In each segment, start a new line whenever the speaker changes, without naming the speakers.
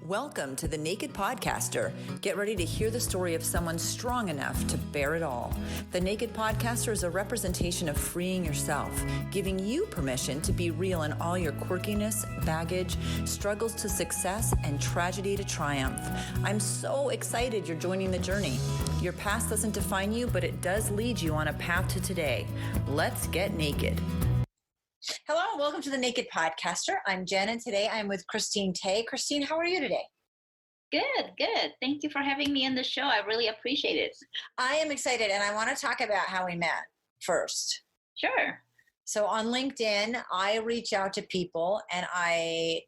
Welcome to The Naked Podcaster. Get ready to hear the story of someone strong enough to bear it all. The Naked Podcaster is a representation of freeing yourself, giving you permission to be real in all your quirkiness, baggage, struggles to success, and tragedy to triumph. I'm so excited you're joining the journey. Your past doesn't define you, but it does lead you on a path to today. Let's get naked. Hello and welcome to the Naked Podcaster. I'm Jen and today I'm with Christine Teh. Christine, how are you today?
Good. Thank you for having me on the show. I really appreciate it.
I am excited and I want to talk about how we met first.
Sure.
So on LinkedIn, I reach out to people and I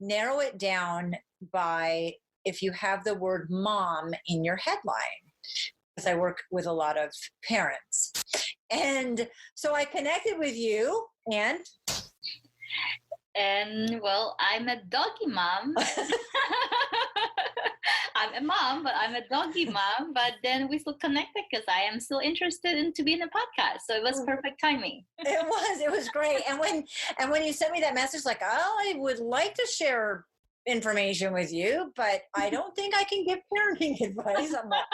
narrow it down by if you have the word mom in your headline, because I work with a lot of parents. And so I connected with you and
well, I'm a doggy mom. I'm a mom, but I'm a doggy mom. But then we still connected because I am still interested in to be in a podcast. So it was perfect timing.
It was great. And when you sent me that message, like, oh, I would like to share information with you, but I don't think I can give parenting advice. I'm like,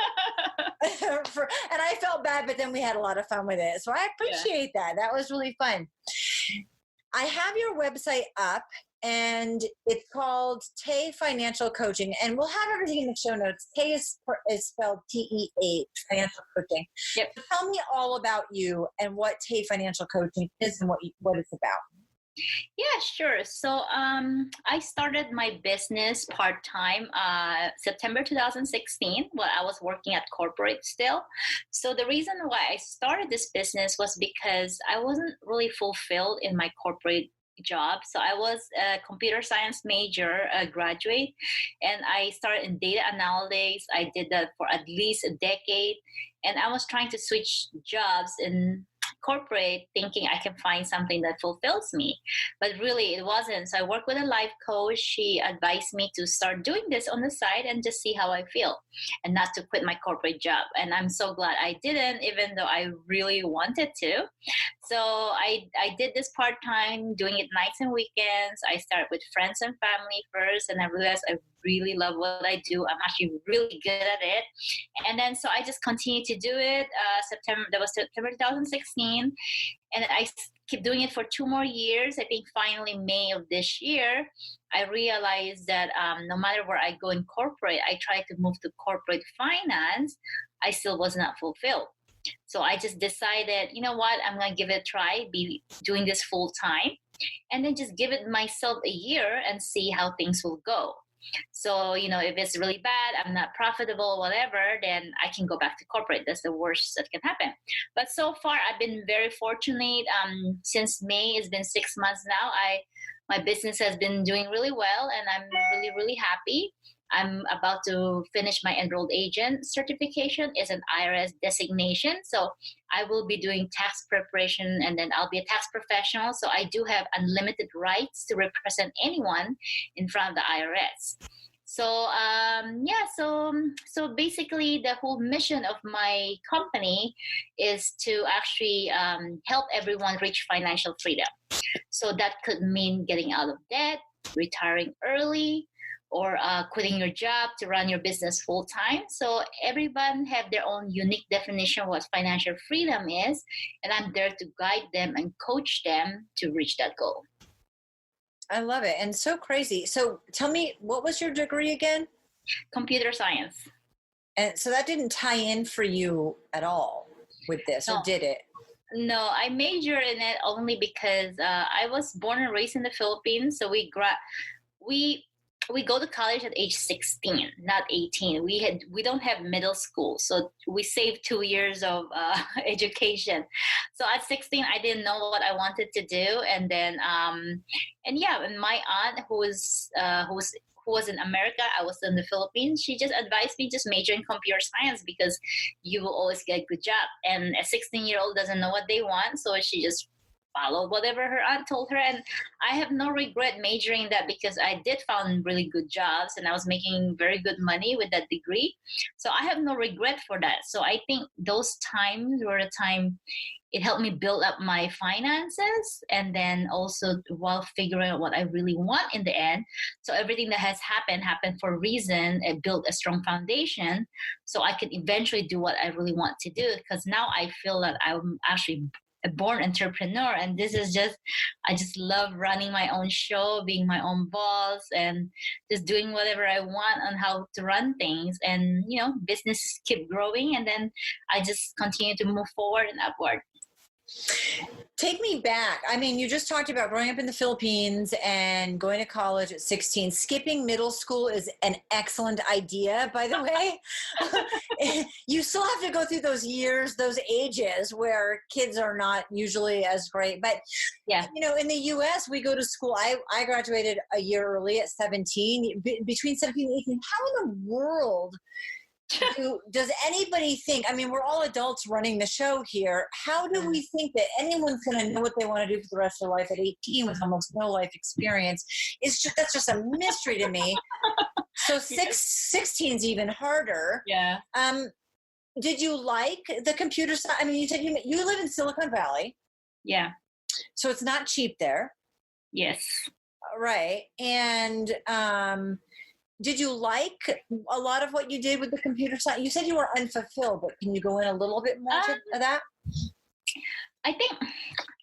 and I felt bad, but then we had a lot of fun with it. So I appreciate that. That was really fun. I have your website up and it's called Teh Financial Coaching, and we'll have everything in the show notes. Teh is spelled T-E-H, financial coaching.
Yep.
So tell me all about you and what Teh Financial Coaching is and what it's about.
Yeah, sure. So I started my business part-time September 2016 while I was working at corporate still. So the reason why I started this business was because I wasn't really fulfilled in my corporate job. So I was a computer science major, a graduate, and I started in data analytics. I did that for at least a decade, and I was trying to switch jobs in corporate thinking I can find something that fulfills me, but really it wasn't. So I worked with a life coach. She advised me to start doing this on the side and just see how I feel and not to quit my corporate job. And I'm so glad I didn't, even though I really wanted to. So I did this part-time, doing it nights and weekends. I started with friends and family first, and I realized I really love what I do. I'm actually really good at it. And then so I just continued to do it. That was September 2016. And I keep doing it for 2 more years. I think finally May of this year, I realized that no matter where I go in corporate, I tried to move to corporate finance, I still was not fulfilled. So I just decided, you know what, I'm going to give it a try, be doing this full time, and then just give it myself a year and see how things will go. So, if it's really bad, I'm not profitable, whatever, then I can go back to corporate. That's the worst that can happen. But so far, I've been very fortunate. Since May, it's been 6 months now. My business has been doing really well, and I'm really, really happy. I'm about to finish my enrolled agent certification. It's an IRS designation. So I will be doing tax preparation, and then I'll be a tax professional. So I do have unlimited rights to represent anyone in front of the IRS. So, so basically the whole mission of my company is to actually help everyone reach financial freedom. So that could mean getting out of debt, retiring early, or quitting your job to run your business full time. So everyone have their own unique definition of what financial freedom is, and I'm there to guide them and coach them to reach that goal.
I love it. And so crazy. So tell me, what was your degree again?
Computer science.
And so that didn't tie in for you at all with this, or did it?
No, I majored in it only because I was born and raised in the Philippines. So we go to college at age 16, not 18. We don't have middle school, so we saved 2 years of education. So at 16, I didn't know what I wanted to do, and then and my aunt who was in America, I was in the Philippines. She just advised me just major in computer science because you will always get a good job. And a 16-year-old doesn't know what they want, so she just followed whatever her aunt told her. And I have no regret majoring in that because I did found really good jobs and I was making very good money with that degree. So I have no regret for that. So I think those times were the time it helped me build up my finances, and then also while figuring out what I really want in the end. So everything that has happened for a reason. It built a strong foundation so I could eventually do what I really want to do, because now I feel that I'm actually a born entrepreneur, and this is just, I just love running my own show, being my own boss, and just doing whatever I want on how to run things. And businesses keep growing, and then I just continue to move forward and upward.
Take me back. I mean, you just talked about growing up in the Philippines and going to college at 16. Skipping middle school is an excellent idea, by the way. You still have to go through those years, those ages where kids are not usually as great. But,
yeah,
in the U.S., we go to school. I graduated a year early at 17, between 17 and 18. How in the world does anybody think, I mean, we're all adults running the show here. How do we think that anyone's going to know what they want to do for the rest of their life at 18 with almost no life experience? That's just a mystery to me. So 16 is even harder.
Yeah.
Did you like the computer side? I mean, you said you live in Silicon Valley.
Yeah.
So it's not cheap there.
Yes.
Right. And, did you like a lot of what you did with the computer science? You said you were unfulfilled, but can you go in a little bit more to that?
I think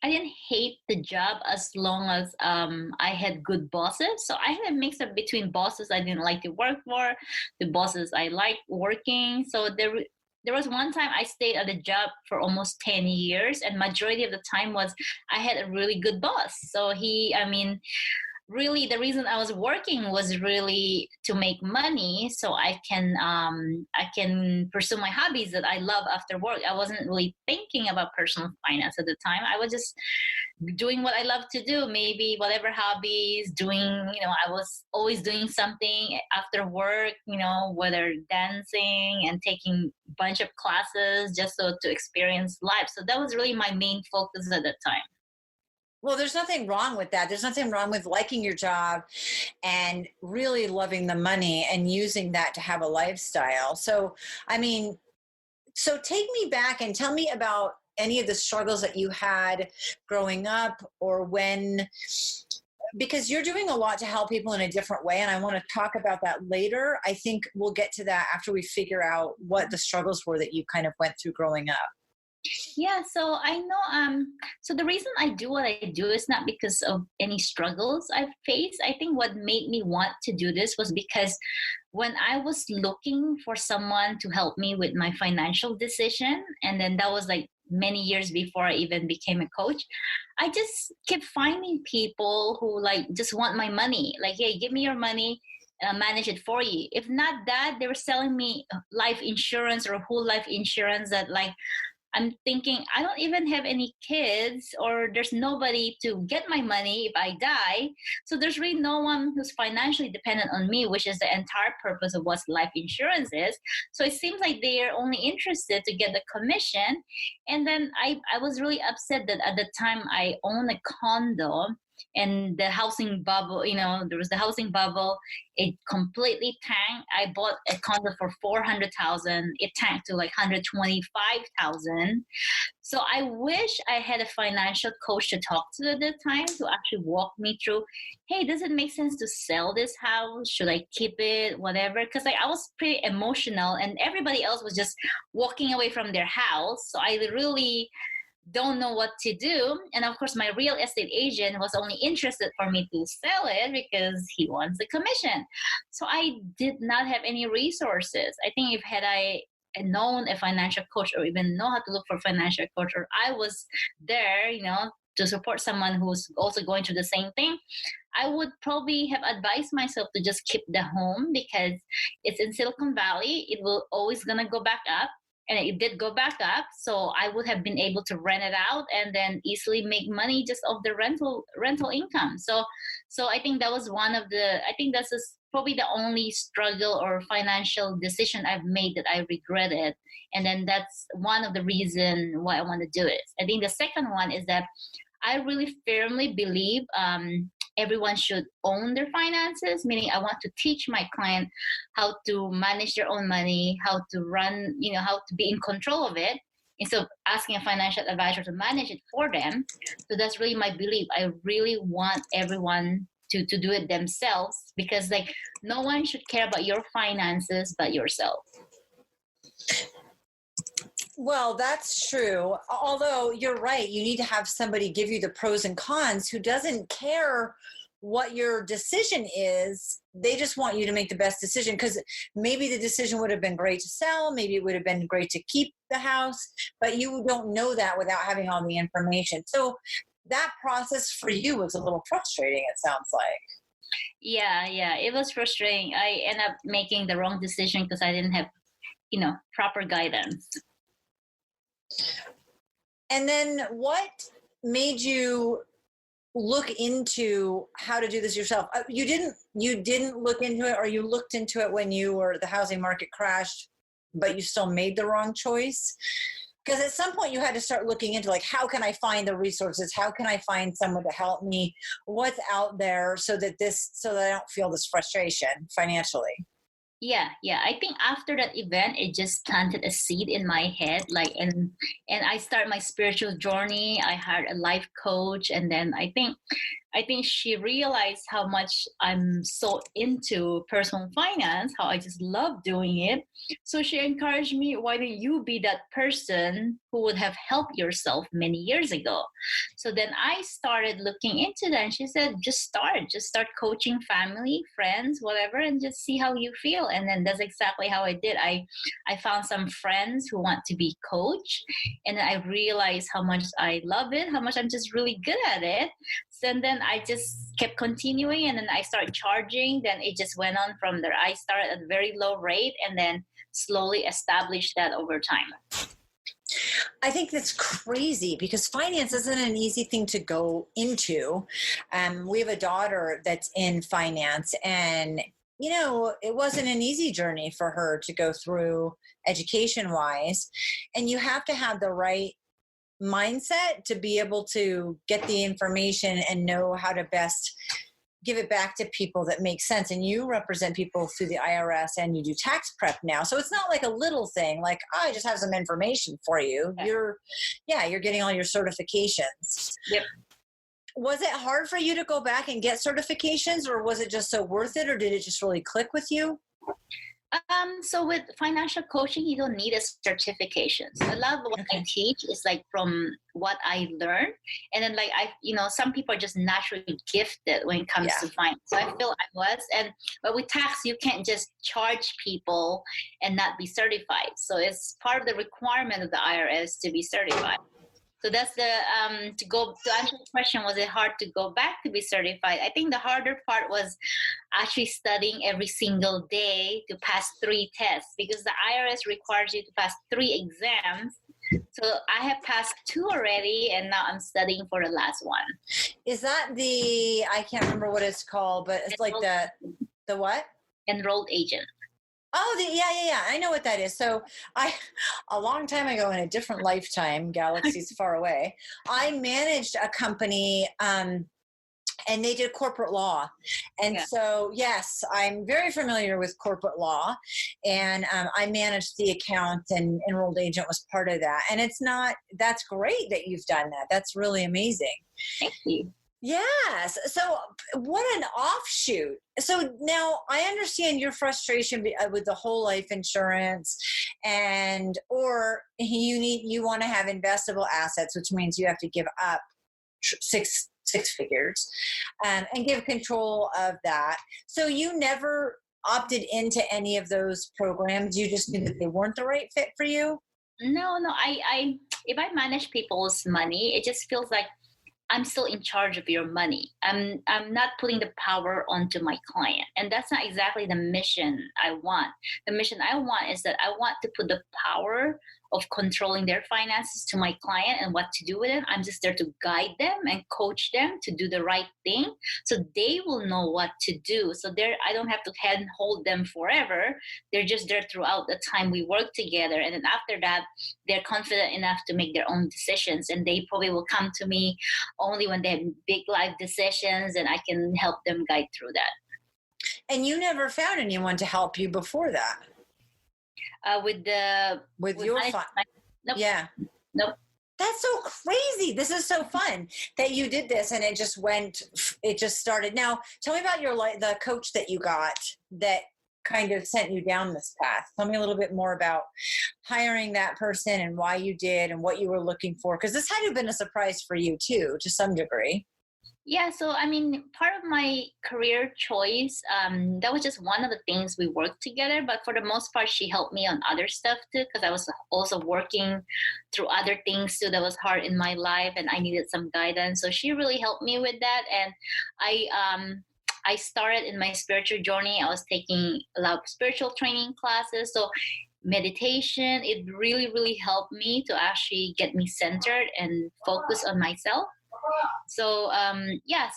I didn't hate the job as long as I had good bosses. So I had a mix up between bosses I didn't like to work for, the bosses I liked working. So there was one time I stayed at a job for almost 10 years, and majority of the time was I had a really good boss. So really the reason I was working was really to make money so I can pursue my hobbies that I love after work. I wasn't really thinking about personal finance at the time. I was just doing what I love to do, maybe whatever hobbies, I was always doing something after work, whether dancing and taking a bunch of classes just to experience life. So that was really my main focus at that time.
Well, there's nothing wrong with that. There's nothing wrong with liking your job and really loving the money and using that to have a lifestyle. So, take me back and tell me about any of the struggles that you had growing up, or because you're doing a lot to help people in a different way. And I want to talk about that later. I think we'll get to that after we figure out what the struggles were that you kind of went through growing up.
Yeah, so I know, so the reason I do what I do is not because of any struggles I've faced. I think what made me want to do this was because when I was looking for someone to help me with my financial decision, and then that was like many years before I even became a coach, I just kept finding people who just want my money. Like, hey, give me your money. Manage it for you. If not that, they were selling me life insurance or whole life insurance that I'm thinking, I don't even have any kids, or there's nobody to get my money if I die. So there's really no one who's financially dependent on me, which is the entire purpose of what life insurance is. So it seems like they are only interested to get the commission. And then I was really upset that at the time I owned a condo, and the housing bubble, there was the housing bubble. It completely tanked. I bought a condo for $400,000. It tanked to like $125,000. So I wish I had a financial coach to talk to at that time to actually walk me through, hey, does it make sense to sell this house? Should I keep it? Whatever. Because I was pretty emotional, and everybody else was just walking away from their house. So I really don't know what to do. And of course, my real estate agent was only interested for me to sell it because he wants the commission. So I did not have any resources. I think if had I known a financial coach, or even know how to look for a financial coach, or I was there, to support someone who's also going through the same thing, I would probably have advised myself to just keep the home because it's in Silicon Valley. It will always gonna go back up. And it did go back up, so I would have been able to rent it out and then easily make money just off the rental income. So I think that was probably the only struggle or financial decision I've made that I regretted. And then that's one of the reasons why I want to do it. I think the second one is that I really firmly believe everyone should own their finances, meaning I want to teach my client how to manage their own money, how to run, how to be in control of it instead of asking a financial advisor to manage it for them. So that's really my belief. I really want everyone to do it themselves, because like no one should care about your finances but yourself.
Well, that's true. Although you're right, you need to have somebody give you the pros and cons who doesn't care what your decision is. They just want you to make the best decision, because maybe the decision would have been great to sell. Maybe it would have been great to keep the house, but you don't know that without having all the information. So that process for you was a little frustrating, it sounds like.
Yeah, it was frustrating. I ended up making the wrong decision because I didn't have, proper guidance.
And then what made you look into how to do this yourself? You didn't look into it, or you looked into it when the housing market crashed, but you still made the wrong choice? Because at some point you had to start looking into, like, how can I find the resources? How can I find someone to help me? What's out there so that I don't feel this frustration financially?
Yeah. I think after that event, it just planted a seed in my head. And I started my spiritual journey. I hired a life coach, and then I think she realized how much I'm so into personal finance, how I just love doing it. So she encouraged me, why don't you be that person who would have helped yourself many years ago? So then I started looking into that, and she said, just start coaching family, friends, whatever, and just see how you feel. And then that's exactly how I did. I found some friends who want to be coached, and then I realized how much I love it, how much I'm just really good at it. So then I just kept continuing, and then I started charging. Then it just went on from there. I started at a very low rate and then slowly established that over time.
I think that's crazy, because finance isn't an easy thing to go into. We have a daughter that's in finance, and it wasn't an easy journey for her to go through education-wise. And you have to have the right mindset to be able to get the information and know how to best give it back to people that make sense. And you represent people through the IRS, and you do tax prep now. So it's not like a little thing, like, I just have some information for you. Okay. You're getting all your certifications.
Yep.
Was it hard for you to go back and get certifications, or was it just so worth it, or did it just really click with you?
So with financial coaching, you don't need a certification. So a lot of what I teach is like from what I learned. And then some people are just naturally gifted when it comes to finance. So I feel I was. But with tax, you can't just charge people and not be certified. So it's part of the requirement of the IRS to be certified. So that's to answer the question, was it hard to go back to be certified? I think the harder part was actually studying every single day to pass 3 tests, because the IRS requires you to pass 3 exams. So I have passed 2 already, and now I'm studying for the last one.
Is that I can't remember what it's called, but it's like the what?
Enrolled agent.
Oh, yeah. I know what that is. So a long time ago, in a different lifetime, galaxies far away, I managed a company, and they did corporate law. And so, yes, I'm very familiar with corporate law, and I managed the account, and enrolled agent was part of that. And that's great that you've done that. That's really amazing.
Thank you.
Yes. So what an offshoot. So now I understand your frustration with the whole life insurance, or you want to have investable assets, which means you have to give up six figures, and give control of that. So you never opted into any of those programs. You just knew that they weren't the right fit for you?
No. I if I manage people's money, it just feels like I'm still in charge of your money. I'm not putting the power onto my client. And that's not exactly the mission I want. The mission I want is that I want to put the power of controlling their finances to my client and what to do with it. I'm just there to guide them and coach them to do the right thing, so they will know what to do. So I don't have to hand hold them forever. They're just there throughout the time we work together. And then after that, they're confident enough to make their own decisions, and they probably will come to me only when they have big life decisions, and I can help them guide through that.
And you never found anyone to help you before that?
With
Your
nope.
Yeah.
Nope.
That's so crazy. This is so fun that you did this and it just started. Now, tell me about the coach that you got that kind of sent you down this path. Tell me a little bit more about hiring that person and why you did and what you were looking for. Because this had to have been a surprise for you too, to some degree.
Yeah, so I mean, part of my career choice, that was just one of the things we worked together. But for the most part, she helped me on other stuff too, because I was also working through other things too that was hard in my life, and I needed some guidance. So she really helped me with that, and I started in my spiritual journey. I was taking a lot of spiritual training classes. So meditation, it really, really helped me to actually get me centered and focus on myself. So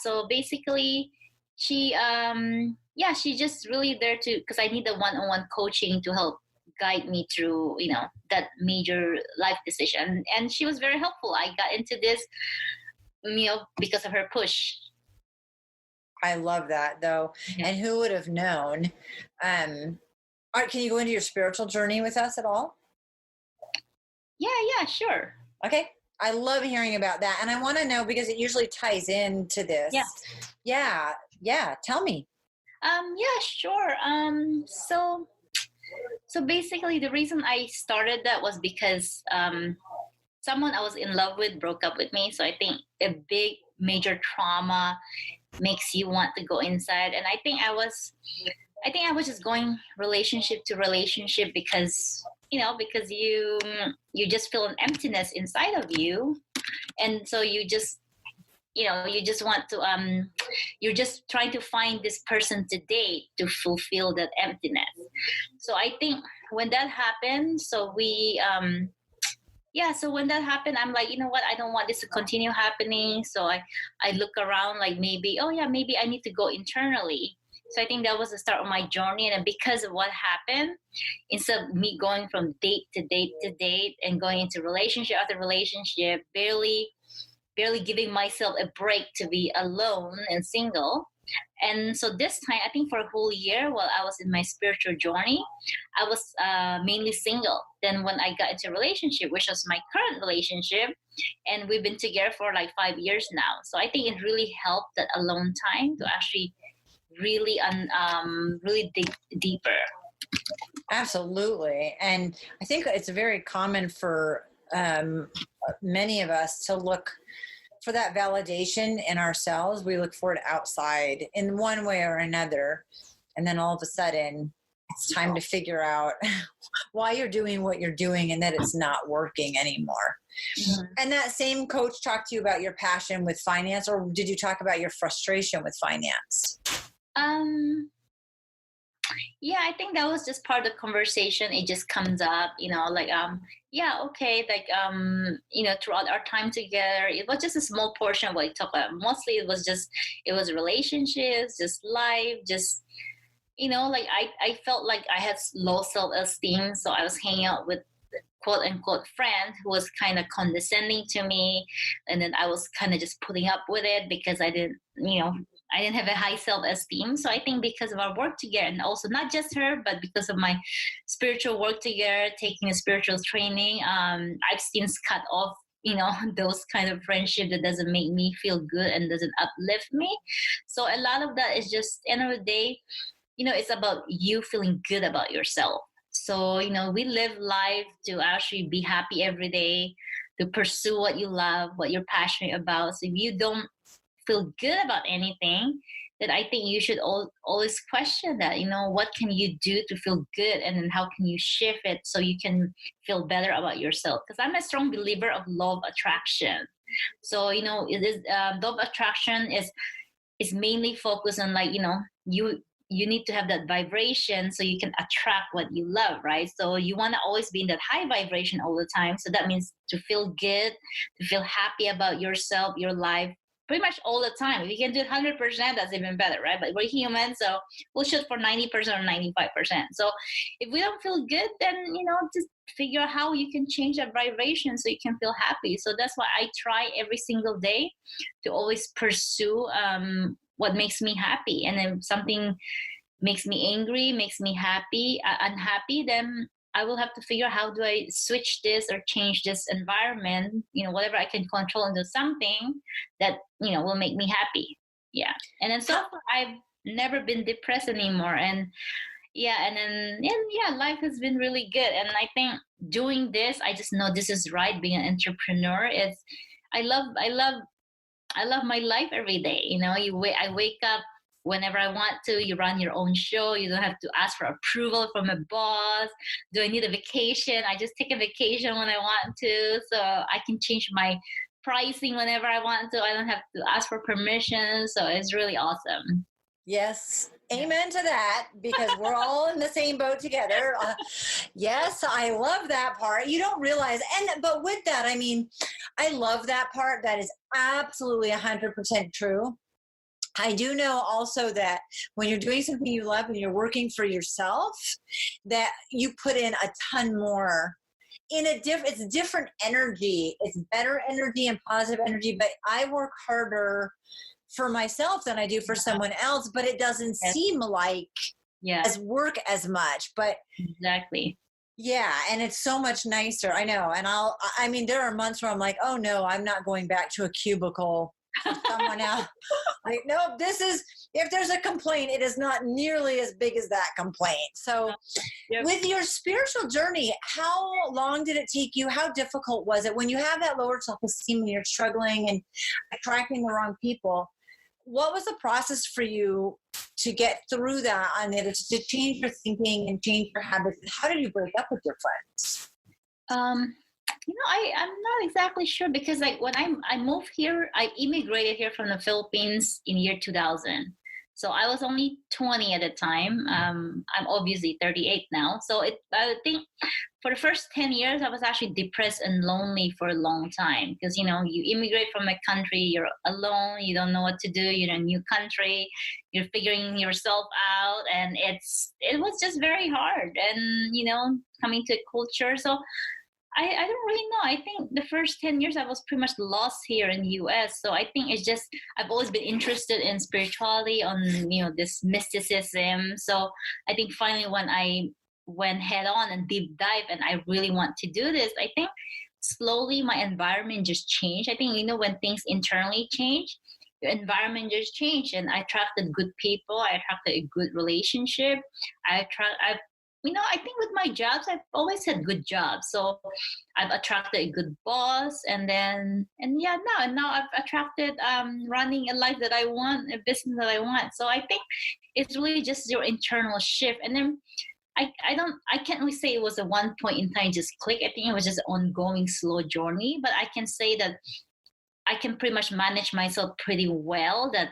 so basically she just really there to, because I need the one-on-one coaching to help guide me through that major life decision, and she was very helpful. I got into this because of her push.
I love that though. Yeah. And who would have known? Can you go into your spiritual journey with us at all?
Yeah, sure.
Okay. I love hearing about that. And I want to know, because it usually ties into this.
Yeah.
Yeah. Tell me.
Yeah, sure. So basically the reason I started that was because someone I was in love with broke up with me. So I think a big major trauma makes you want to go inside. And I think I was just going relationship to relationship because you just feel an emptiness inside of you, and so you just want to you're just trying to find this person to date to fulfill that emptiness. So I think when that happened, when that happened, I'm like, you know what, I don't want this to continue happening. So I look around, like, maybe I need to go internally. So I think that was the start of my journey. And because of what happened, instead of me going from date to date to date and going into relationship after relationship, barely giving myself a break to be alone and single. And so this time, I think for a whole year while I was in my spiritual journey, I was mainly single. Then when I got into a relationship, which was my current relationship, and we've been together for like 5 years now. So I think it really helped that alone time to actually really dig deeper.
Absolutely. And I think it's very common for many of us to look for that validation in ourselves. We look for it outside in one way or another. And then all of a sudden it's time to figure out why you're doing what you're doing and that it's not working anymore. Mm-hmm. And that same coach talked to you about your passion with finance, or did you talk about your frustration with finance?
Yeah, I think that was just part of the conversation. It just comes up, throughout our time together, it was just a small portion of what we talked about. Mostly it was relationships, just life, just, I felt like I had low self-esteem. So I was hanging out with quote unquote friend who was kind of condescending to me. And then I was kind of just putting up with it because I didn't have a high self-esteem. So I think because of our work together, and also not just her, but because of my spiritual work together, taking a spiritual training, I've since cut off, those kind of friendship that doesn't make me feel good and doesn't uplift me. So a lot of that is just, end of the day, it's about you feeling good about yourself. So, we live life to actually be happy every day, to pursue what you love, what you're passionate about. So if you don't feel good about anything, then I think you should always question that, what can you do to feel good, and then how can you shift it so you can feel better about yourself? Because I'm a strong believer of law of attraction. So, it is law of attraction is mainly focused on, like, you need to have that vibration so you can attract what you love, right? So you want to always be in that high vibration all the time. So that means to feel good, to feel happy about yourself, your life, pretty much all the time. If you can do it 100%, that's even better, right? But we're human, so we'll shoot for 90% or 95%. So if we don't feel good, then, just figure out how you can change that vibration so you can feel happy. So that's why I try every single day to always pursue what makes me happy. And then something makes me angry, makes me unhappy, then I will have to figure out how do I switch this or change this environment, whatever I can control into something that, will make me happy. Yeah. And then so far, I've never been depressed anymore. And life has been really good. And I think doing this, I just know this is right. Being an entrepreneur, I love my life every day. I wake up whenever I want to. You run your own show. You don't have to ask for approval from a boss. Do I need a vacation? I just take a vacation when I want to. So I can change my pricing whenever I want to. I don't have to ask for permission. So it's really awesome.
Yes. Amen to that, because we're all in the same boat together. Yes, I love that part. You don't realize, but with that, I mean, I love that part. That is absolutely 100% true. I do know also that when you're doing something you love and you're working for yourself, that you put in a ton more. It's different energy. It's better energy and positive energy, but I work harder for myself than I do for someone else, but it doesn't seem like as work as much. But
exactly.
Yeah. And it's so much nicer. I know. And there are months where I'm like, oh no, I'm not going back to a cubicle with someone else. Like, no, if there's a complaint, it is not nearly as big as that complaint. So with your spiritual journey, how long did it take you? How difficult was it when you have that lower self-esteem and you're struggling and attracting the wrong people? What was the process for you to get through that to change your thinking and change your habits? How did you break up with your friends?
I'm not exactly sure, because when I moved here, I immigrated here from the Philippines in year 2000. So I was only 20 at the time. I'm obviously 38 now. So I think for the first 10 years, I was actually depressed and lonely for a long time, because, you immigrate from a country, you're alone, you don't know what to do, you're in a new country, you're figuring yourself out, and it was just very hard. And, coming to a culture. So I don't really know. I think the first 10 years I was pretty much lost here in the US. So I think it's just, I've always been interested in spirituality, on, this mysticism. So I think finally when I went head on and deep dive and I really want to do this, I think slowly my environment just changed. I think, when things internally change, your environment just changed, and I attracted good people. I attracted a good relationship. I think with my jobs, I've always had good jobs. So I've attracted a good boss, now I've attracted running a life that I want, a business that I want. So I think it's really just your internal shift. And then I can't really say it was a one point in time just click. I think it was just an ongoing slow journey. But I can say that I can pretty much manage myself pretty well, that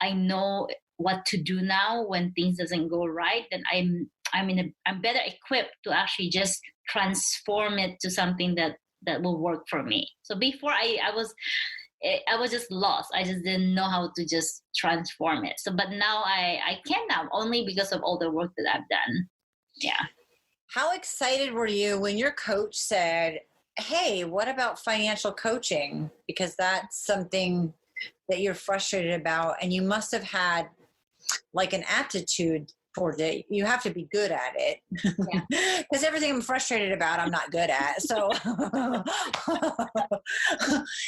I know what to do now when things doesn't go right. Then I'm better equipped to actually just transform it to something that will work for me. So before I was just lost. I just didn't know how to just transform it. So, but now I can now, only because of all the work that I've done. Yeah.
How excited were you when your coach said, hey, what about financial coaching? Because that's something that you're frustrated about, and you must have had like an aptitude towards it. You have to be good at it, because everything I'm frustrated about, I'm not good at. So,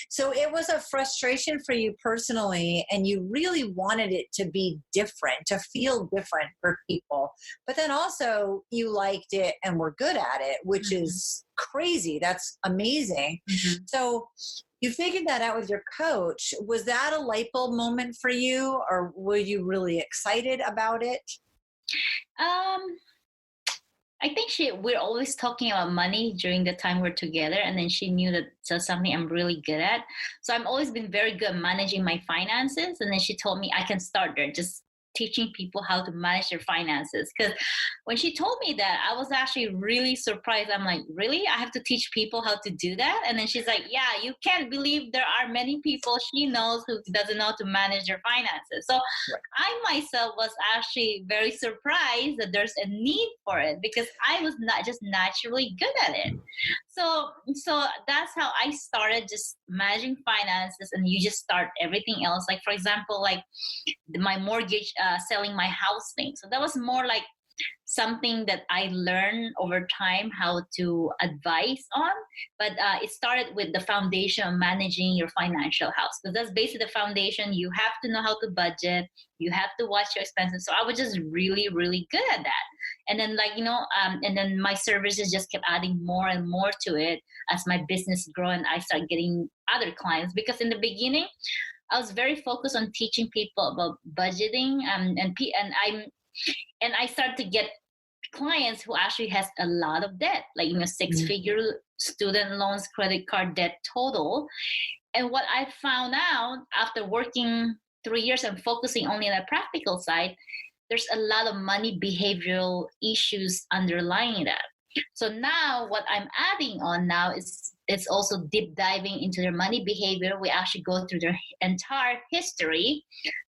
so it was a frustration for you personally, and you really wanted it to be different, to feel different for people. But then also you liked it and were good at it, which is crazy. That's amazing. So you figured that out with your coach. Was that a light bulb moment for you, or were you really excited about it?
I think we're always talking about money during the time we're together, and then she knew that that's something I'm really good at. So I've always been very good at managing my finances, and then she told me I can start there. Just teaching people how to manage their finances. Because when she told me that, I was actually really surprised. I'm like, really? I have to teach people how to do that? And then she's like, yeah, you can't believe there are many people she knows who doesn't know how to manage their finances. So I myself was actually very surprised that there's a need for it, because I was not just naturally good at it. So that's how I started just managing finances, and you just start everything else. Like, for example, like my mortgage, selling my house thing. So that was more like something that I learned over time how to advise on. But it started with the foundation of managing your financial house, because that's basically the foundation. You have to know how to budget. You have to watch your expenses. So I was just really, really good at that. And then, like, and then my services just kept adding more and more to it as my business grew, and I started getting other clients. Because in the beginning, I was very focused on teaching people about budgeting, and I started to get clients who actually has a lot of debt, like, six-figure student loans, credit card debt total. And what I found out after working 3 years and focusing only on the practical side, there's a lot of money behavioral issues underlying that. So now what I'm adding on now is it's also deep diving into their money behavior. We actually go through their entire history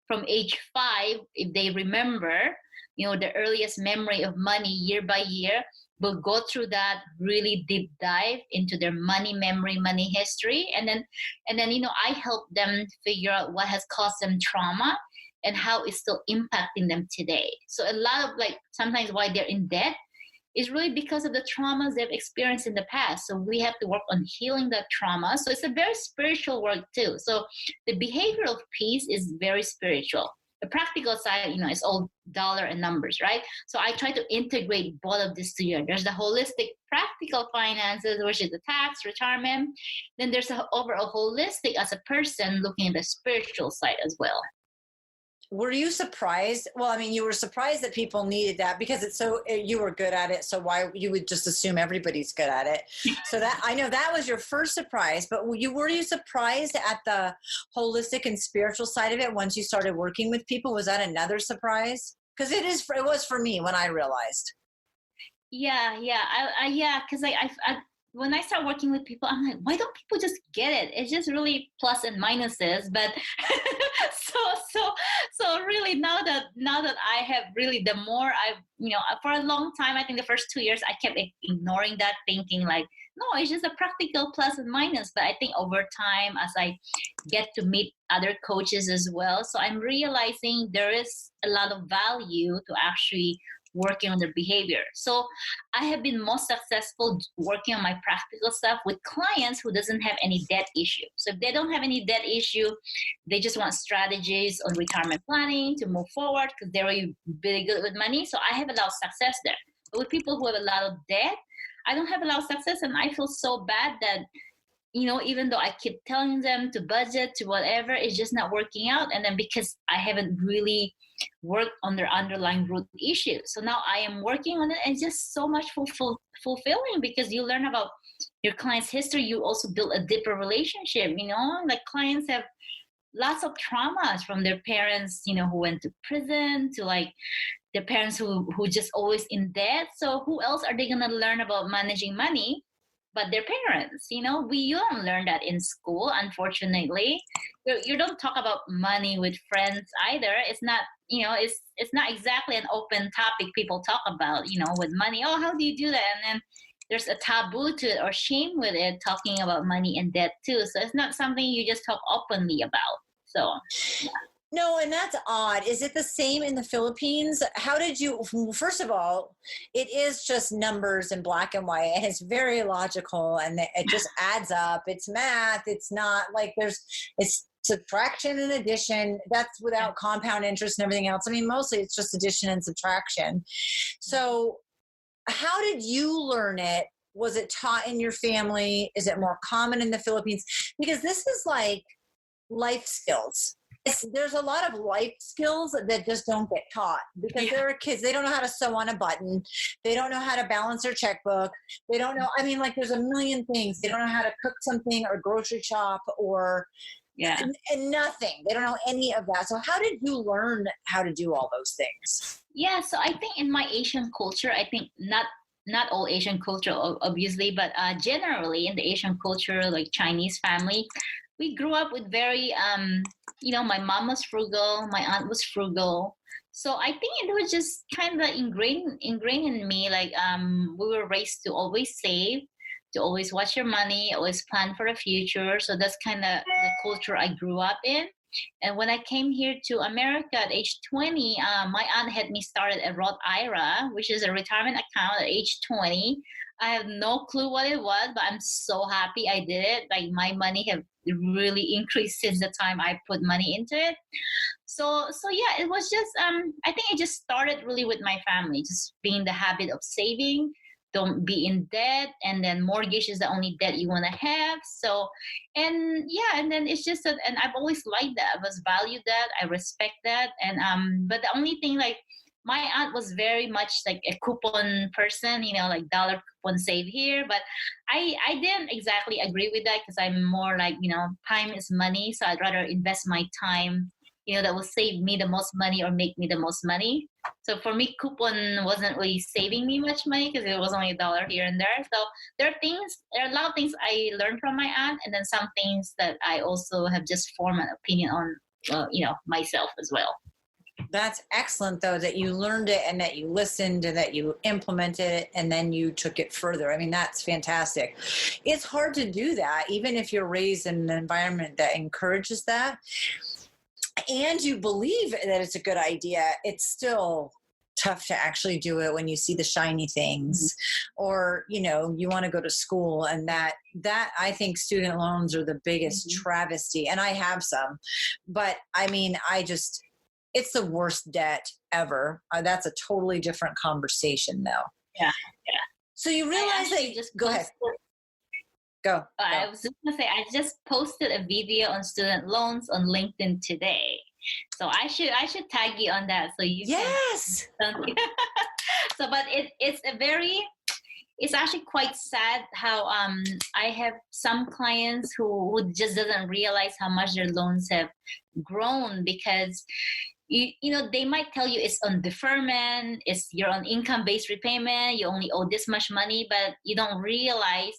from age 5, if they remember, the earliest memory of money year by year. We'll go through that really deep dive into their money memory, money history. And then, I help them figure out what has caused them trauma and how it's still impacting them today. So a lot of, like, sometimes why they're in debt is really because of the traumas they've experienced in the past. So we have to work on healing that trauma. So it's a very spiritual work too. So the behavioral piece is very spiritual. The practical side, is all dollar and numbers, right? So I try to integrate both of these together. There's the holistic practical finances, which is the tax, retirement. Then there's a overall holistic as a person looking at the spiritual side as well.
Were you surprised? Well, I mean, you were surprised that people needed that because you were good at it. So why you would just assume everybody's good at it. So that, I know that was your first surprise, but were you surprised at the holistic and spiritual side of it once you started working with people? Was that another surprise? Because it was for me when I realized.
Yeah. Because when I start working with people, I'm like, why don't people just get it? It's just really plus and minuses. But so really now that I have really, the more I've, for a long time, I think the first 2 years, I kept ignoring that, thinking like, no, it's just a practical plus and minus. But I think over time, as I get to meet other coaches as well, so I'm realizing there is a lot of value to actually working on their behavior. So I have been most successful working on my practical stuff with clients who doesn't have any debt issue. So if they don't have any debt issue, they just want strategies on retirement planning to move forward because they're really good with money. So I have a lot of success there. But with people who have a lot of debt, I don't have a lot of success, and I feel so bad that, even though I keep telling them to budget, to whatever, it's just not working out. And then because I haven't really worked on their underlying root issues. So now I am working on it, and it's just so much fulfilling because you learn about your client's history. You also build a deeper relationship, like clients have lots of traumas from their parents, who went to prison, to like their parents who just always in debt. So who else are they going to learn about managing money but their parents? You don't learn that in school, unfortunately. You don't talk about money with friends either. It's not, it's not exactly an open topic people talk about, with money. Oh, how do you do that? And then there's a taboo to it or shame with it, talking about money and debt too. So it's not something you just talk openly about. So, yeah.
No, and that's odd. Is it the same in the Philippines? How did you, first of all, it is just numbers in black and white, and it's very logical, and it just adds up. It's math. It's not like it's subtraction and addition. That's without compound interest and everything else. I mean, mostly it's just addition and subtraction. So how did you learn it? Was it taught in your family? Is it more common in the Philippines? Because this is like life skills. There's a lot of life skills that just don't get taught because there are kids, they don't know how to sew on a button. They don't know how to balance their checkbook. They don't know. I mean, like there's a million things. They don't know how to cook something or grocery shop or
Yeah.
And nothing. They don't know any of that. So how did you learn how to do all those things?
Yeah, so I think in my Asian culture, I think not all Asian culture, obviously, but generally in the Asian culture, like Chinese family, we grew up with very, my mom was frugal, my aunt was frugal. So I think it was just kind of ingrained in me. Like we were raised to always save, to always watch your money, always plan for the future. So that's kind of the culture I grew up in. And when I came here to America at age 20, my aunt had me started a Roth IRA, which is a retirement account at age 20. I have no clue what it was, but I'm so happy I did it. Like my money have really increased since the time I put money into it. So yeah, it was just I think it just started really with my family, just being the habit of saving, don't be in debt, and then mortgage is the only debt you want to have. So and yeah, and then it's just that, and I've always liked that. I was valued that, I respect that. And but the only thing, like my aunt was very much like a coupon person, like dollar coupon save here, but I didn't exactly agree with that, because I'm more like, time is money, so I'd rather invest my time, that will save me the most money or make me the most money. So for me, coupon wasn't really saving me much money, because it was only $1 here and there. So there are a lot of things I learned from my aunt, and then some things that I also have just formed an opinion on, myself as well.
That's excellent, though, that you learned it and that you listened and that you implemented it and then you took it further. I mean, that's fantastic. It's hard to do that, even if you're raised in an environment that encourages that and you believe that it's a good idea. It's still tough to actually do it when you see the shiny things, or, you want to go to school, and that I think student loans are the biggest travesty. And I have some, but I mean, it's the worst debt ever. That's a totally different conversation, though.
Yeah.
So you realize that
just
go ahead. Go.
I was just gonna say, I just posted a video on student loans on LinkedIn today. So I should tag you on that, so you
yes.
can. So, but it's actually quite sad how I have some clients who just doesn't realize how much their loans have grown, because they might tell you it's on deferment, you're on income-based repayment, you only owe this much money, but you don't realize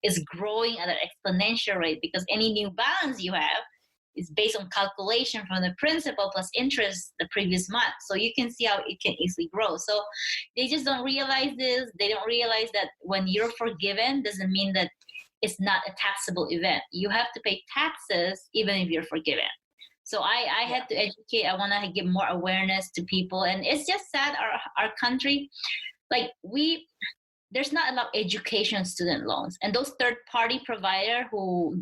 is growing at an exponential rate, because any new balance you have is based on calculation from the principal plus interest the previous month. So you can see how it can easily grow. So they just don't realize this. They don't realize that when you're forgiven doesn't mean that it's not a taxable event. You have to pay taxes even if you're forgiven. So I had to educate. I want to give more awareness to people. And it's just sad, our country, like there's not a lot of education on student loans, and those third-party provider who's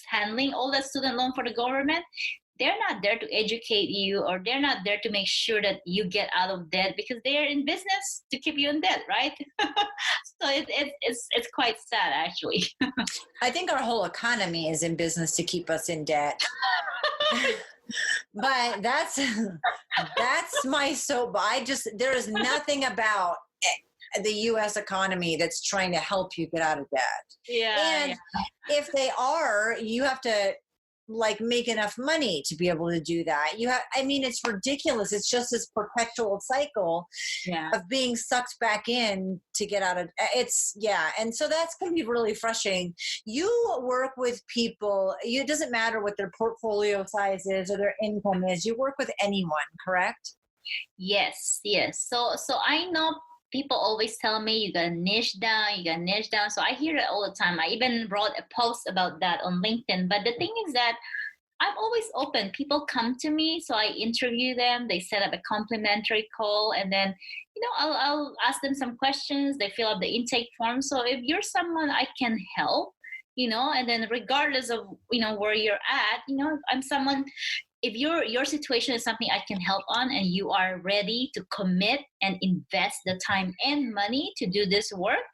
handling all the student loan for the government, they're not there to educate you, or they're not there to make sure that you get out of debt, because they're in business to keep you in debt, right? So it's quite sad, actually.
I think our whole economy is in business to keep us in debt. But that's my soapbox. There is nothing about the U.S. economy that's trying to help you get out of debt.
Yeah.
And if they are, you have to make enough money to be able to do that. It's ridiculous. It's just this perpetual cycle of being sucked back in to get out of it's. Yeah. And so that's going to be really frustrating. You work with people. It doesn't matter what their portfolio size is or their income is. You work with anyone, correct?
Yes. So I know people always tell me you gotta niche down. So I hear it all the time. I even wrote a post about that on LinkedIn. But the thing is that I'm always open. People come to me, so I interview them. They set up a complimentary call, and then I'll ask them some questions. They fill out the intake form. So if you're someone I can help, and then regardless of where you're at, I'm someone. If your situation is something I can help on, and you are ready to commit and invest the time and money to do this work,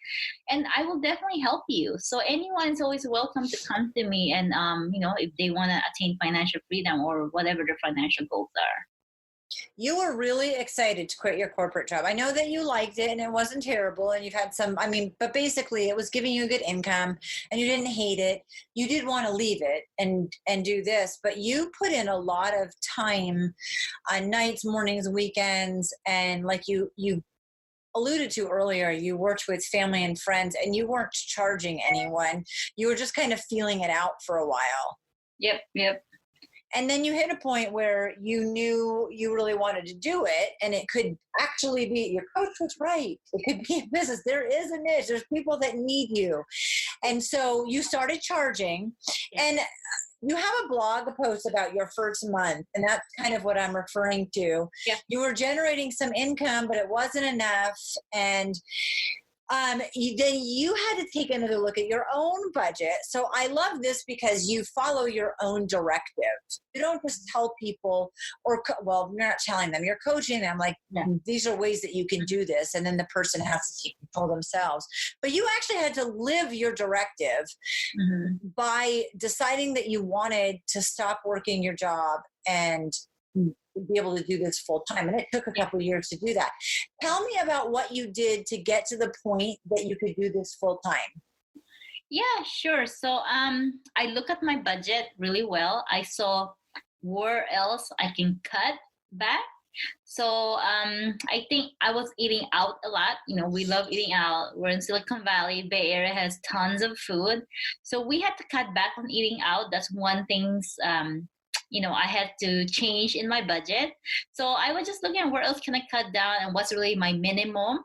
and I will definitely help you. So anyone is always welcome to come to me, and if they want to attain financial freedom or whatever their financial goals are.
you were really excited to quit your corporate job. I know that you liked it and it wasn't terrible and you've had some, but basically it was giving you a good income and you didn't hate it. You did want to leave it and do this, but you put in a lot of time on nights, mornings, weekends, and like you alluded to earlier, you worked with family and friends and you weren't charging anyone. You were just kind of feeling it out for a while.
Yep.
And then you hit a point where you knew you really wanted to do it, and it could actually be, your coach was right. It could be a business. There is a niche. There's people that need you. And so you started charging, and you have a blog post about your first month, and that's kind of what I'm referring to.
Yeah.
You were generating some income, but it wasn't enough. And then you had to take another look at your own budget. So I love this because you follow your own directive. You don't just tell people you're not telling them, you're coaching them like, these are ways that you can do this. And then the person has to take control themselves. But you actually had to live your directive by deciding that you wanted to stop working your job and be able to do this full time. And it took a couple of years to do that. Tell me about what you did to get to the point that you could do this full time.
Yeah, sure. So I look at my budget really well. I saw where else I can cut back. So I think I was eating out a lot. We love eating out. We're in Silicon Valley. Bay Area has tons of food. So we had to cut back on eating out. That's one thing I had to change in my budget. So I was just looking at where else can I cut down and what's really my minimum.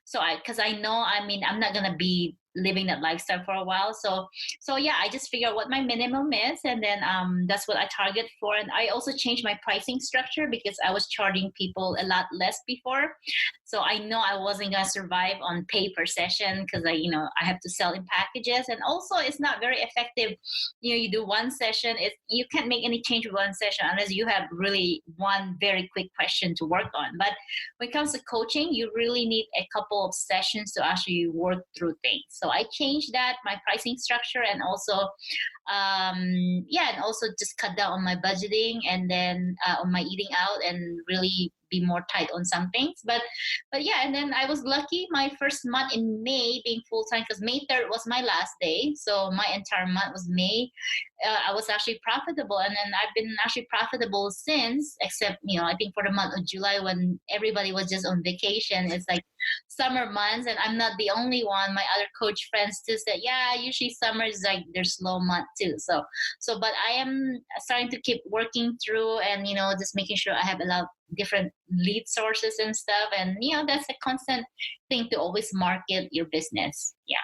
So because I know, I'm not going to be living that lifestyle for a while. So yeah, I just figure out what my minimum is, and then that's what I target for. And I also changed my pricing structure because I was charging people a lot less before. So I know I wasn't going to survive on pay per session because I have to sell in packages, and also it's not very effective. You do one session, you can't make any change with one session unless you have really one very quick question to work on. But when it comes to coaching, you really need a couple of sessions to actually work through things. So I changed my pricing structure, and also, and also just cut down on my budgeting, and then on my eating out, and really be more tight on some things. But yeah, and then I was lucky my first month in May being full time, because May 3rd was my last day. So my entire month was May. I was actually profitable, and then I've been actually profitable since, except I think for the month of July when everybody was just on vacation. It's like summer months, and I'm not the only one. My other coach friends too said, yeah, usually summer is like their slow month too. So but I am starting to keep working through, and just making sure I have a lot of different lead sources and stuff, and that's a constant thing to always market your business. Yeah.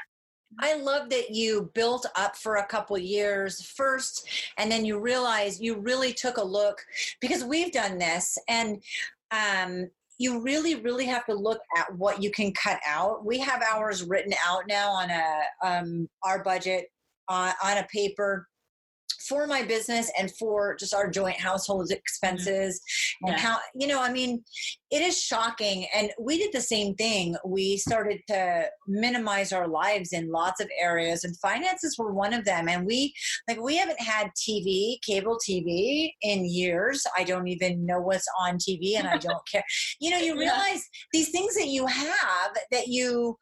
I love that you built up for a couple years first, and then you realized you really took a look, because we've done this, and you really, really have to look at what you can cut out. We have ours written out now on our budget on a paper for my business and for just our joint household expenses. And how, it is shocking. And we did the same thing. We started to minimize our lives in lots of areas, and finances were one of them. And we haven't had cable TV in years. I don't even know what's on TV, and I don't care. You realize these things that you have that you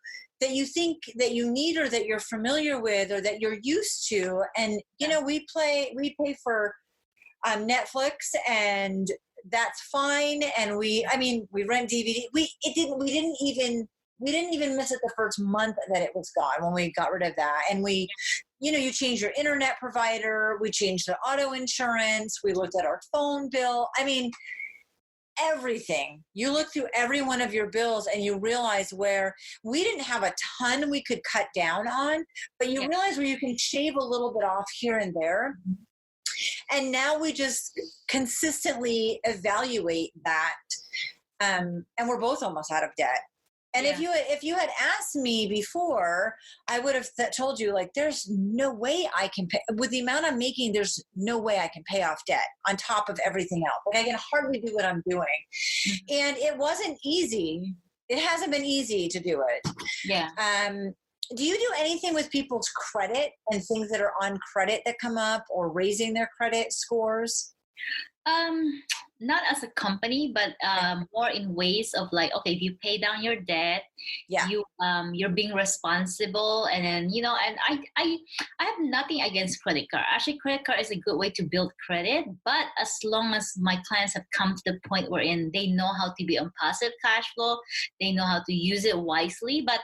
think that you need, or that you're familiar with, or that you're used to. And, we pay for Netflix, and that's fine. And we rent DVD. We didn't even miss it the first month that it was gone when we got rid of that. And you change your internet provider. We changed the auto insurance. We looked at our phone bill. Everything. You look through every one of your bills, and you realize where we didn't have a ton we could cut down on, but you realize where you can shave a little bit off here and there. And now we just consistently evaluate that. And we're both almost out of debt. And if you had asked me before, I would have told you, like, there's no way I can pay, with the amount I'm making, there's no way I can pay off debt on top of everything else. Like, I can hardly do what I'm doing. And it wasn't easy. It hasn't been easy to do it.
Yeah.
Do you do anything with people's credit and things that are on credit that come up, or raising their credit scores?
Um, Not as a company, but more in ways of like, okay, if you pay down your debt,
Yeah.
you're being responsible, and then and I have nothing against credit card. Actually, credit card is a good way to build credit, but as long as my clients have come to the point wherein they know how to be on positive cash flow, they know how to use it wisely. But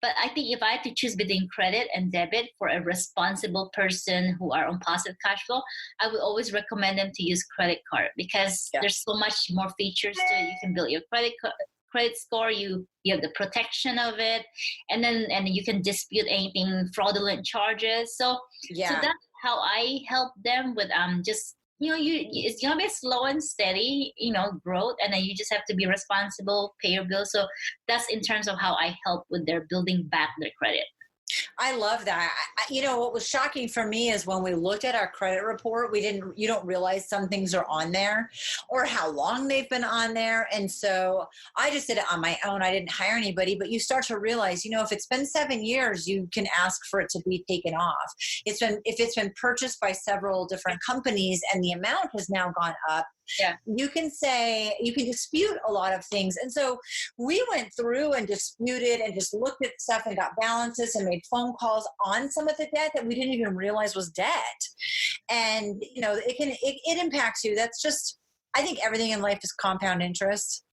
I think if I had to choose between credit and debit for a responsible person who are on positive cash flow, I would always recommend them to use credit card because
Yeah.
there's so much more features to it. You can build your credit score. You have the protection of it, and then you can dispute anything fraudulent charges. So that's how I help them with just it's gonna be slow and steady growth, and then you just have to be responsible, pay your bills. So that's in terms of how I help with their building back their credit.
I love that. What was shocking for me is when we looked at our credit report, you don't realize some things are on there or how long they've been on there. And so I just did it on my own. I didn't hire anybody, but you start to realize, if it's been 7 years, you can ask for it to be taken off. If it's been purchased by several different companies and the amount has now gone up, you can dispute a lot of things. And so we went through and disputed and just looked at stuff and got balances and made phone calls on some of the debt that we didn't even realize was debt. And, it impacts you. That's just, I think everything in life is compound interest.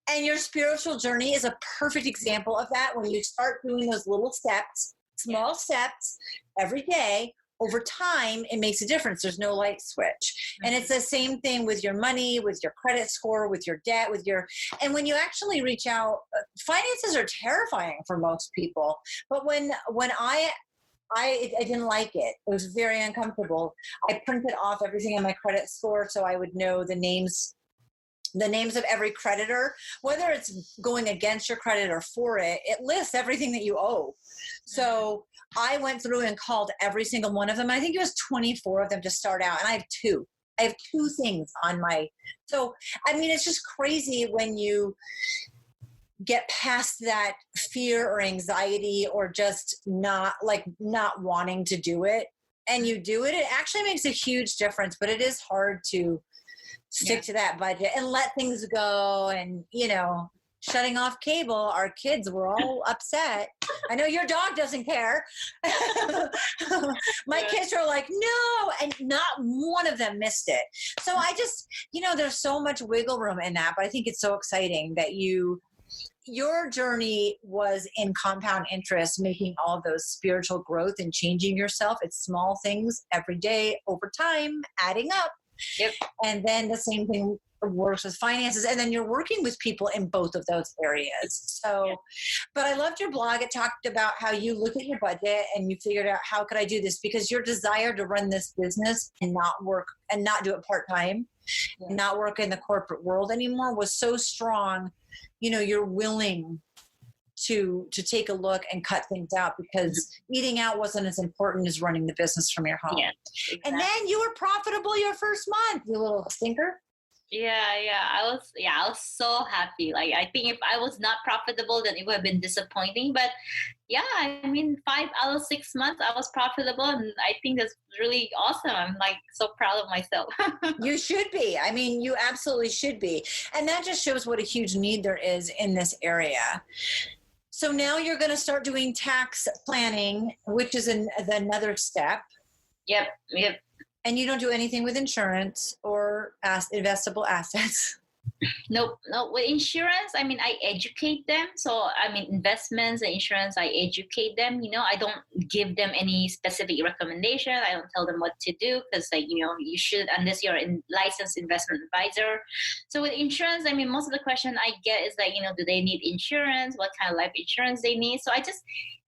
And your spiritual journey is a perfect example of that. When you start doing those little steps, small steps every day, over time, it makes a difference. There's no light switch. And it's the same thing with your money, with your credit score, with your debt, and when you actually reach out, finances are terrifying for most people. But when I didn't like it. It was very uncomfortable. I printed off everything on my credit score so I would know the names of every creditor, whether it's going against your credit or for it. It lists everything that you owe. So I went through and called every single one of them. I think it was 24 of them to start out. And I have two things on my, so, it's just crazy when you get past that fear or anxiety or just not wanting to do it, and you do it. It actually makes a huge difference, but it is hard to stick to that budget and let things go. And, shutting off cable, our kids were all upset. I know your dog doesn't care. My kids are like, no, and not one of them missed it. So I just, there's so much wiggle room in that, but I think it's so exciting that your journey was in compound interest, making all of those spiritual growth and changing yourself. It's small things every day over time, adding up. Yep. And then the same thing works with finances. And then you're working with people in both of those areas. So, but I loved your blog. It talked about how you look at your budget and you figured out, how could I do this? Because your desire to run this business and not work and not do it part-time, and not work in the corporate world anymore was so strong. You're willing to take a look and cut things out because eating out wasn't as important as running the business from your home. Yeah, exactly. And then you were profitable your first month, you little stinker.
Yeah, I was so happy. Like, I think if I was not profitable, then it would have been disappointing. But 5 out of 6 months I was profitable, and I think that's really awesome. I'm like so proud of myself.
You should be. You absolutely should be. And that just shows what a huge need there is in this area. So now you're going to start doing tax planning, which is another step.
Yep.
And you don't do anything with insurance or investable assets.
Nope. With insurance, I educate them. So, investments and insurance, I educate them. I don't give them any specific recommendation. I don't tell them what to do because, you should, unless you're a licensed investment advisor. So with insurance, most of the question I get is like, do they need insurance? What kind of life insurance they need? So I just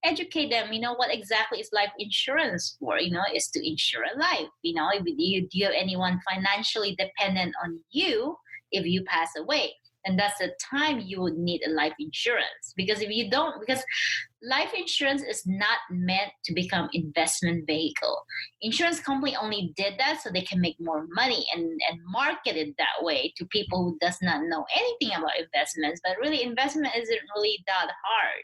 educate them, what exactly is life insurance for, is to insure a life. Do you have anyone financially dependent on you if you pass away? And that's the time you would need a life insurance. Because if you don't, because life insurance is not meant to become investment vehicle. Insurance company only did that so they can make more money and market it that way to people who does not know anything about investments. But really, investment isn't really that hard.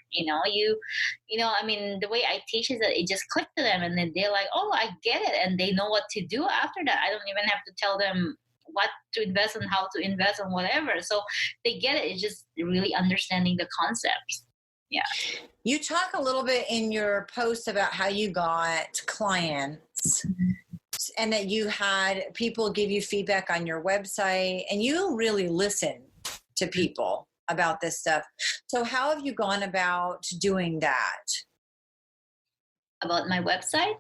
The way I teach is that it just clicked to them, and then they're like, oh, I get it. And they know what to do after that. I don't even have to tell them what to invest and how to invest and whatever. So they get it. It's just really understanding the concepts. Yeah.
You talk a little bit in your post about how you got clients and that you had people give you feedback on your website, and you really listen to people about this stuff. So how have you gone about doing that?
About my website?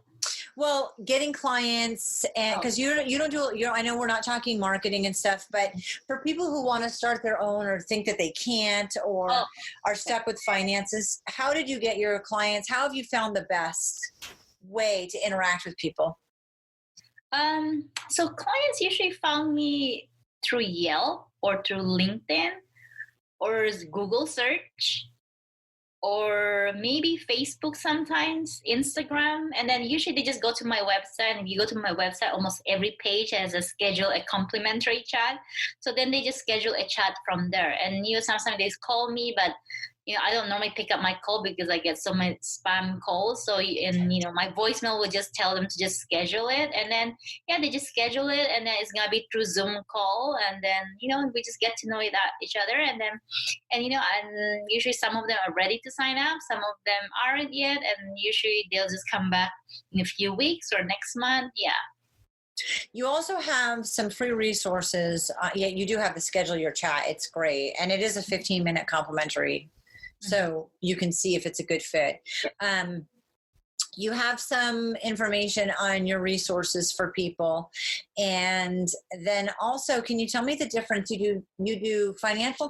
Well, getting clients, and because you don't do, I know we're not talking marketing and stuff, but for people who want to start their own or think that they can't or are stuck with finances, how did you get your clients? How have you found the best way to interact with people?
So clients usually found me through Yelp or through LinkedIn or Google search, or maybe Facebook sometimes, Instagram. And then usually they just go to my website. And if you go to my website, almost every page has a complimentary chat. So then they just schedule a chat from there. And sometimes they call me, but I don't normally pick up my call because I get so many spam calls. So, my voicemail will just tell them to just schedule it. And then, they just schedule it. And then it's going to be through Zoom call. And then, we just get to know each other. And then, and usually some of them are ready to sign up. Some of them aren't yet. And usually they'll just come back in a few weeks or next month. Yeah.
You also have some free resources. You do have the Schedule Your Chat. It's great. And it is a 15-minute complimentary. So you can see if it's a good fit. You have some information on your resources for people. And then also, can you tell me the difference? You do financial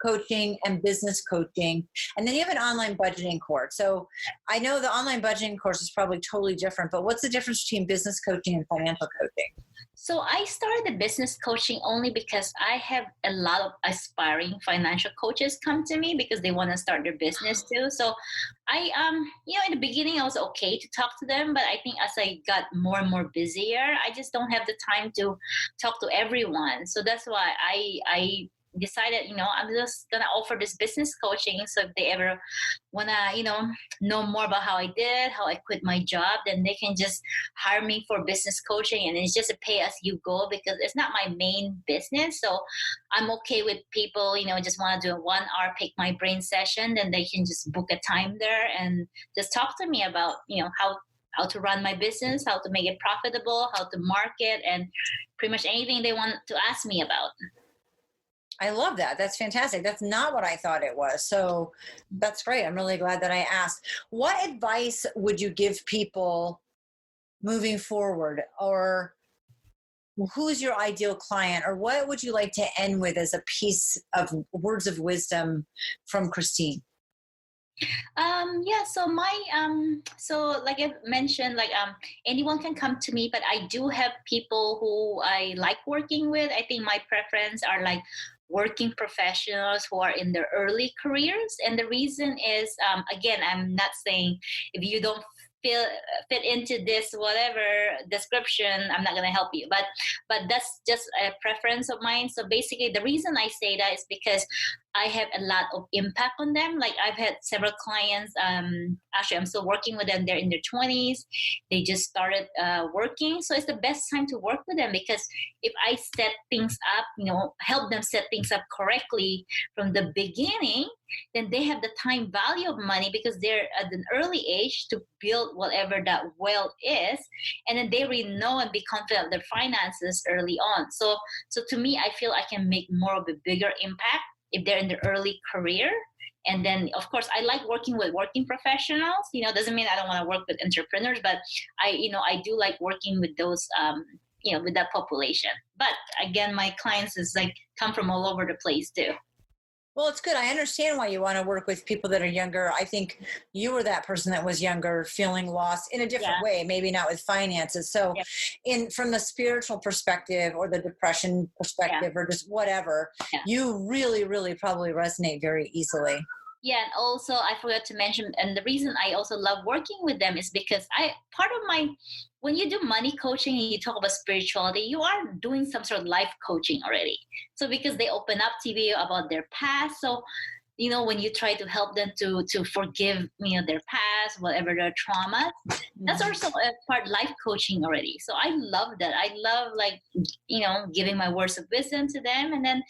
coaching and business coaching. And then you have an online budgeting course. So I know the online budgeting course is probably totally different, but what's the difference between business coaching and financial coaching?
So I started the business coaching only because I have a lot of aspiring financial coaches come to me because they want to start their business too. So I, in the beginning I was okay to talk to them, but I think as I got more and more busier, I just don't have the time to talk to everyone. So that's why I decided, I'm just going to offer this business coaching. So if they ever want to, know more about how I did, how I quit my job, then they can just hire me for business coaching. And it's just a pay as you go because it's not my main business. So I'm okay with people, just want to do a 1 hour pick my brain session. Then they can just book a time there and just talk to me about, how to run my business, how to make it profitable, how to market, and pretty much anything they want to ask me about.
I love that. That's fantastic. That's not what I thought it was. So that's great. I'm really glad that I asked. What advice would you give people moving forward, or who's your ideal client, or what would you like to end with as a piece of words of wisdom from Christine?
So so like I mentioned, anyone can come to me, but I do have people who I like working with. I think my preference are working professionals who are in their early careers. And the reason is, again, I'm not saying if you don't fit into this whatever description, I'm not going to help you, but that's just a preference of mine. So basically the reason I say that is because I have a lot of impact on them. I've had several clients, actually I'm still working with them. They're in their 20s. They just started working. So it's the best time to work with them because if I set things up, help them set things up correctly from the beginning, then they have the time value of money because they're at an early age to build whatever that wealth is. And then they really know and be confident of their finances early on. So to me, I feel I can make more of a bigger impact if they're in their early career. And then, of course, I like working with working professionals. Doesn't mean I don't want to work with entrepreneurs, but I do like working with those, with that population. But again, my clients come from all over the place too.
Well, it's good. I understand why you want to work with people that are younger. I think you were that person that was younger, feeling lost in a different way, maybe not with finances. So from the spiritual perspective or the depression perspective or just whatever, you really, really probably resonate very easily.
Yeah, and also I forgot to mention, and the reason I also love working with them is because when you do money coaching and you talk about spirituality, you are doing some sort of life coaching already. So because they open up to you about their past, so when you try to help them to forgive, their past, whatever their trauma, that's also a part life coaching already. So I love that. I love giving my words of wisdom to them. And then,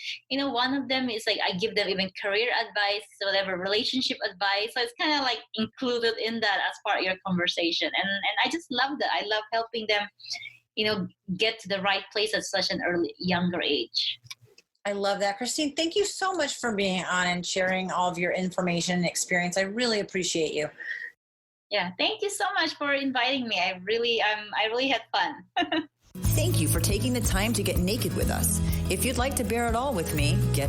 one of them is like, I give them even career advice, whatever relationship advice. So it's kind of like included in that as part of your conversation. And I just love that. I love helping them, get to the right place at such an younger age.
I love that. Christine, thank you so much for being on and sharing all of your information and experience. I really appreciate you.
Yeah, thank you so much for inviting me. I really had fun.
Thank you for taking the time to get naked with us. If you'd like to bear it all with me, get